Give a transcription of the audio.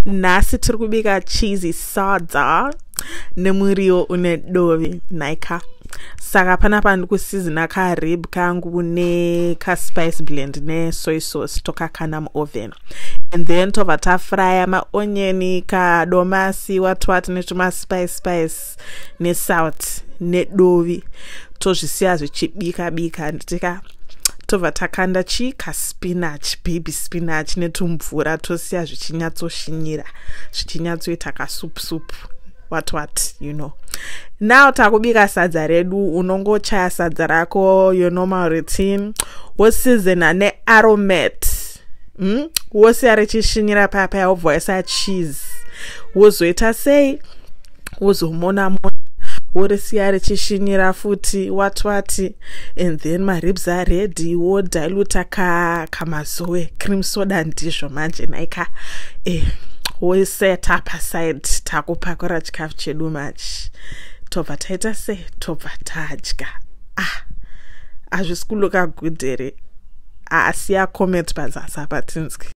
Nasi tiri kubika cheesy sadza nemuriwo une dovi naika. Saka panapa ndikusizina ka rib kangu ne ka spice blend ne soy sauce tokakanda mu oven. And then tova tafraya ma onion ka domasi what ne tuma spice ne salt ne dovi tozvisiya zvichibika nditika tova takanda ka spinach, baby spinach netumvura tosiya zvichinyatsoshanyira zvichinyatsoita ka soup what you know. Now takubika sadza redu. Unongochaya sadza rako your normal routine wosizena ne aromate wosiya richishinyira papa wobvoisa cheese wozoita sei wozomona worisiya richishinyira futi what and then my ribs are ready. Wo dilute kamazoe cream soda ndizvo manje naika we set up aside takupakura chikafu chedu manje tobva taita sei tobva tadya. Hazvisi kuloka good here. Asiya comment pazasi apa tinzwi.